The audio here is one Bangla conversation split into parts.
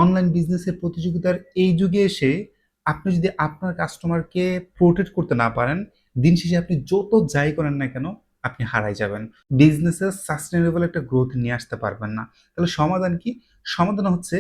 অনলাইন বিজনেসের প্রতিযোগিতার এই যুগে এসে আপনি যদি আপনার কাস্টমারকে প্রোটেক্ট করতে না পারেন, দিন শেষে আপনি যত যাই করেন না কেন, আপনি হারাই যাবেন। বিজনেসে সাস্টেইনেবল একটা গ্রোথ নিয়ে আসতে পারবেন না। তাহলে সমাধান কি? সমাধান হচ্ছে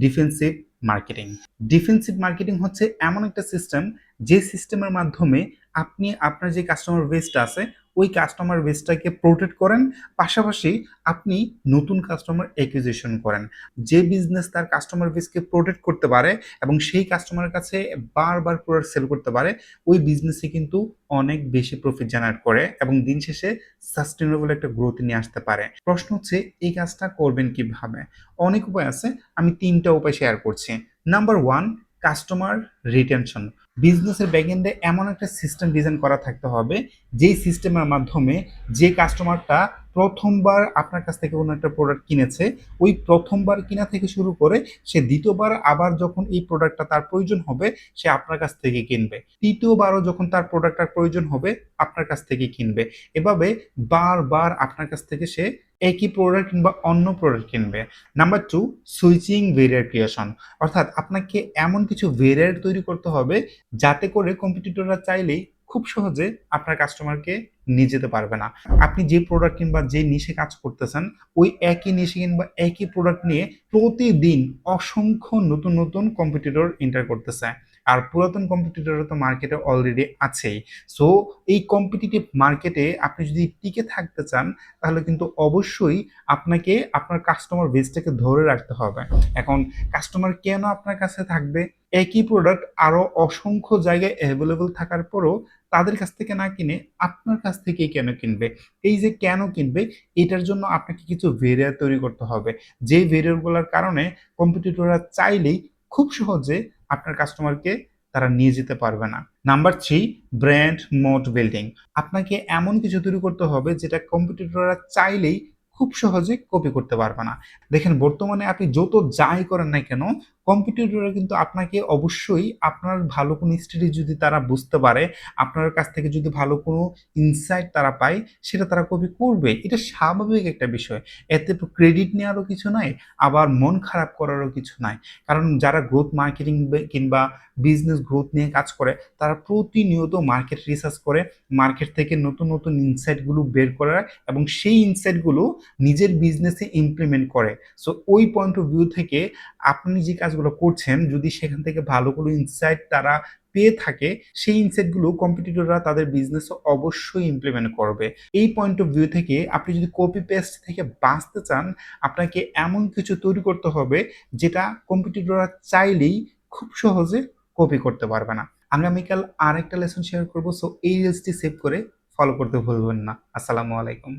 ডিফেন্সিভ মার্কেটিং। ডিফেন্সিভ মার্কেটিং হচ্ছে এমন একটা সিস্টেম, যে সিস্টেমের মাধ্যমে আপনি আপনার যে কাস্টমার বেসটা আছে, ওই কাস্টমার বেসটাকে প্রোটেক্ট করেন। পাশাপাশি আপনি নতুন কাস্টমার অ্যাকুইজিশন করেন। যে বিজনেস তার কাস্টমার বেসকে প্রোটেক্ট করতে পারে এবং সেই কাস্টমারের কাছে বারবার প্রোডাক্ট সেল করতে পারে, ওই বিজনেসে কিন্তু অনেক বেশি প্রফিট জেনারেট করে এবং দিন শেষে সাস্টেইনেবল একটা গ্রোথ নিয়ে আসতে পারে। প্রশ্ন হচ্ছে এই কাজটা করবেন কিভাবে? অনেক উপায় আছে। আমি ৩ টা উপায় শেয়ার করছি। Number 1, customer retention. বিজনেসের ব্যাকএন্ডে এমন একটা সিস্টেম ডিজাইন করা থাকতে হবে, যেই সিস্টেমের মাধ্যমে যে কাস্টমারটা প্রথমবার আপনার কাছ থেকে কোনো একটা প্রোডাক্ট কিনেছে, ওই প্রথমবার কিনা থেকে শুরু করে সে দ্বিতীয়বার আবার যখন এই প্রোডাক্টটা তার প্রয়োজন হবে, সে আপনার কাছ থেকে কিনবে। তৃতীয়বারও যখন তার প্রোডাক্টটার প্রয়োজন হবে, আপনার কাছ থেকে কিনবে। এভাবে বারবার আপনার কাছ থেকে সে একই প্রোডাক্ট কিংবা অন্য প্রোডাক্ট কিনবে। Number 2, switching ভেরিয়ার creation. অর্থাৎ আপনাকে এমন কিছু ভেরিয়ার তৈরি করতে হবে, যাতে করে কম্পিটিটররা চাইলেই খুব সহজে আপনার কাস্টমারকে নিয়ে যেতে পারবে না। আপনি যে প্রোডাক্ট কিংবা যে নিশে কাজ করতেছেন, ওই একই নিশে কিংবা একই প্রোডাক্ট নিয়ে প্রতিদিন অসংখ্য নতুন নতুন কম্পিটিটর এন্টার করতেছে। আর পুরাতন কম্পিটিটররা তো মার্কেটে অলরেডি আছেই। সো এই কম্পিটিটিভ মার্কেটে আপনি যদি টিকে থাকতে চান, তাহলে কিন্তু অবশ্যই আপনাকে আপনার কাস্টমার বেসটাকে ধরে রাখতে হবে। এখন কাস্টমার কেন আপনার কাছে থাকবে? একই প্রোডাক্ট আরো অসংখ্য জায়গায় এভেলেবল থাকার পরও তাদের কাছ থেকে না কিনে আপনার কাছ থেকেই কেন কিনবে? এই যে কেন কিনবে, এটার জন্য আপনাকে কিছু ভেরিয়ার তৈরি করতে হবে। যে ভেরিয়ার গুলার কারণে কম্পিটিটররা চাইলেই খুব সহজে আপনার কাস্টমারকে তারা নিয়ে যেতে পারবে না। Number 3, brand mode building. আপনাকে এমন কিছু তৈরি করতে হবে যেটা কম্পিটিটররা চাইলেই খুব সহজে কপি করতে পারবে না। দেখেন, বর্তমানে আপনি যত যাই করেন না কেন, কম্পিটিটররা কিন্তু আপনাকে অবশ্যই আপনার ভালো কোনো স্ট্র্যাটেজি যদি তারা বুঝতে পারে, আপনার কাছ থেকে যদি ভালো কোনো ইনসাইট তারা পায়, সেটা তারা কপি করবে। এটা স্বাভাবিক একটা বিষয়। এতে তো ক্রেডিট নেওয়ারও কিছু নাই, আবার মন খারাপ করারও কিছু নাই। কারণ যারা গ্রোথ মার্কেটিং কিংবা বিজনেস গ্রোথ নিয়ে কাজ করে, তারা প্রতিনিয়ত মার্কেট রিসার্চ করে, মার্কেট থেকে নতুন নতুন ইনসাইটগুলো বের করে এবং সেই ইনসাইটগুলো নিজের বিজনেসে ইমপ্লিমেন্ট করে। সো ওই পয়েন্ট অফ ভিউ থেকে আপনি যে কাজগুলো করছেন, যদি সেখান থেকে ভালো কোনো ইনসাইট তারা পেয়ে থাকে, সেই ইনসাইটগুলো কম্পিটিটররা তাদের বিজনেসে অবশ্যই ইমপ্লিমেন্ট করবে। এই পয়েন্ট অফ ভিউ থেকে আপনি যদি কপি পেস্ট থেকে বাঁচতে চান, আপনাকে এমন কিছু তৈরি করতে হবে যেটা কম্পিটিটররা চাইলেই খুব সহজে কপি করতে পারবে না। আগামীকাল আরেকটা লেসন শেয়ার করব। সো এই রিলসটি সেভ করে ফলো করতে ভুলবেন না। আসসালামু আলাইকুম।